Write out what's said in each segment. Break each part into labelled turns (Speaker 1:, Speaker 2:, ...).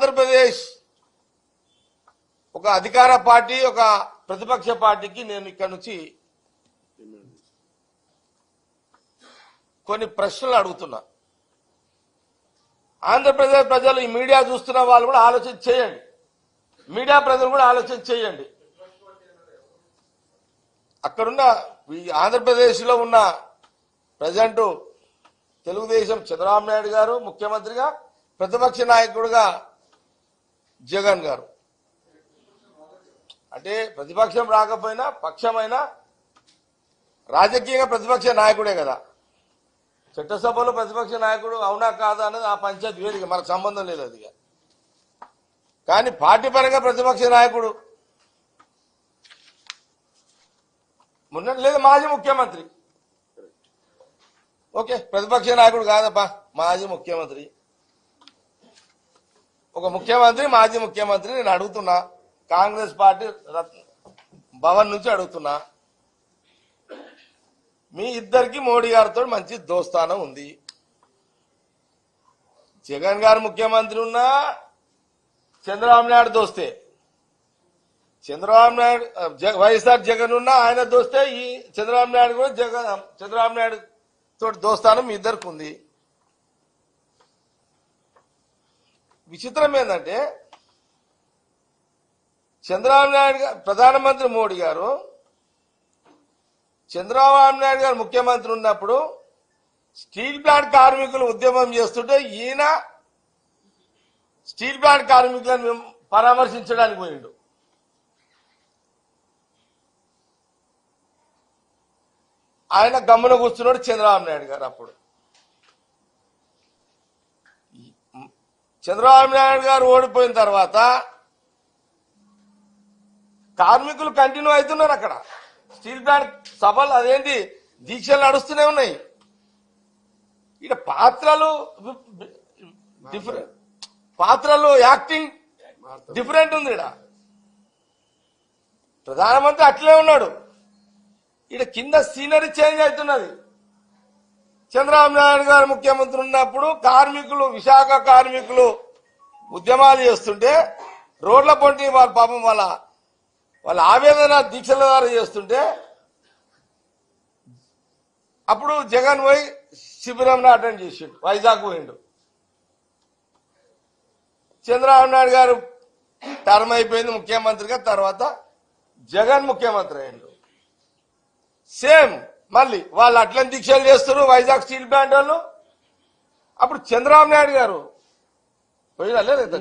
Speaker 1: ఆంధ్రప్రదేశ్ ఒక అధికార పార్టీ ఒక ప్రతిపక్ష పార్టీకి నేను ఇక్కడ నుంచి కొన్ని ప్రశ్నలు అడుగుతున్నా. ఆంధ్రప్రదేశ్ ప్రజలు ఈ మీడియా చూస్తున్న వాళ్ళు కూడా ఆలోచన చేయండి, మీడియా ప్రజలు కూడా ఆలోచన చేయండి. అక్కడున్న ఆంధ్రప్రదేశ్లో ఉన్న ప్రజెంట్ తెలుగుదేశం చంద్రబాబు నాయుడు గారు ముఖ్యమంత్రిగా, ప్రతిపక్ష నాయకుడుగా జగన్ గారు. అంటే ప్రతిపక్షం రాకపోయినా పక్షమైనా రాజకీయంగా ప్రతిపక్ష నాయకుడే కదా. చట్టసభలో ప్రతిపక్ష నాయకుడు అవునా కాదా అనేది ఆ పంచాయతీ వేదిక, మనకు సంబంధం లేదు అది. కానీ పార్టీ పరంగా ప్రతిపక్ష నాయకుడు లేదు, మాజీ ముఖ్యమంత్రి. ఓకే, ప్రతిపక్ష నాయకుడు కాదప్పా, మాజీ ముఖ్యమంత్రి. ఒక ముఖ్యమంత్రి మాజీ ముఖ్యమంత్రి నేను అడుగుతున్నా, కాంగ్రెస్ పార్టీ భవన్ నుంచి అడుగుతున్నా. మీ ఇద్దరికి మోడీ గారితో మంచి దోస్తానం ఉంది. జగన్ గారు ముఖ్యమంత్రి ఉన్నా చంద్రబాబు నాయుడు దోస్తే, చంద్రబాబు నాయుడు వైఎస్ఆర్ జగన్ ఉన్నా ఆయన దోస్తే, ఈ చంద్రబాబు నాయుడు కూడా చంద్రబాబు నాయుడు తోటి దోస్తానం మీ ఇద్దరికి ఉంది. విచిత్రం ఏంటంటే చంద్రబాబు నాయుడు గారు ప్రధానమంత్రి మోడీ గారు చంద్రబాబు నాయుడు గారు ముఖ్యమంత్రి ఉన్నప్పుడు స్టీల్ ప్లాంట్ కార్మికులు ఉద్యమం చేస్తుంటే ఈయన స్టీల్ ప్లాంట్ కార్మికులను పరామర్శించడానికి పోయిండు. ఆయన గమ్మున కూర్చున్నాడు చంద్రబాబు నాయుడు గారు. అప్పుడు చంద్రబాబు నాయుడు గారు ఓడిపోయిన తర్వాత కార్మికులు కంటిన్యూ అవుతున్నారు. అక్కడ స్టీల్ ప్లాంట్ సభలు అదేంటి దీక్షలు నడుస్తూనే ఉన్నాయి. ఇక్కడ పాత్రలు యాక్టింగ్ డిఫరెంట్ ఉంది. ఇక్కడ ప్రధానమంత్రి అట్లే ఉన్నాడు, ఇక్కడ కింద సీనరీ చేంజ్ అవుతున్నది. చంద్రబాబు నాయుడు గారు ముఖ్యమంత్రి ఉన్నప్పుడు కార్మికులు, విశాఖ కార్మికులు ఉద్యమాలు చేస్తుంటే రోడ్ల పొంటి వాళ్ళ పాపం వాళ్ళ ఆవేదన దీక్షల ద్వారా చేస్తుంటే అప్పుడు జగన్ పోయి శిబిరంలో అటెండ్ చేసిండు, వైజాగ్ పోయిండు. చంద్రబాబు నాయుడు గారు టర్మ్ అయిపోయింది ముఖ్యమంత్రిగా, తర్వాత జగన్ ముఖ్యమంత్రి అయ్యిండు. సేమ్ మళ్ళీ వాళ్ళు అట్లని దీక్షలు చేస్తారు వైజాగ్ స్టీల్ ప్లాంట్ వాళ్ళు. అప్పుడు చంద్రబాబు నాయుడు గారు పోయినా లేదా,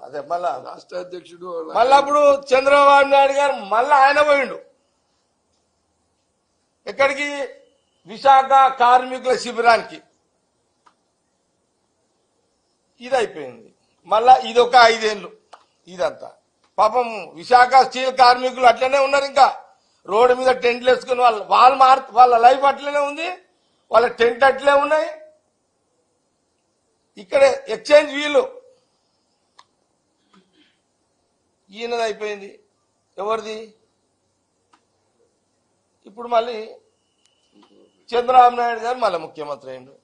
Speaker 1: అదే మళ్ళా రాష్ట్ర అధ్యక్షుడు, మళ్ళీ అప్పుడు చంద్రబాబు నాయుడు గారు మళ్ళీ ఆయన పోయిండు ఎక్కడికి, విశాఖ కార్మికుల శిబిరానికి. ఇది అయిపోయింది. మళ్ళా ఇదొక 5 ఏళ్ళు ఇదంతా. పాపం విశాఖ స్టీల్ కార్మికులు అట్లనే ఉన్నారు, ఇంకా రోడ్డు మీద టెంట్లు వేసుకుని వాళ్ళ లైఫ్ అట్లనే ఉంది, వాళ్ళ టెంట్ అట్లే ఉన్నాయి. ఇక్కడ ఎక్స్చేంజ్ వీలు ఈయనది అయిపోయింది. ఎవరిది? ఇప్పుడు మళ్ళీ చంద్రబాబు నాయుడు గారు మళ్ళీ ముఖ్యమంత్రి అయ్యిండు.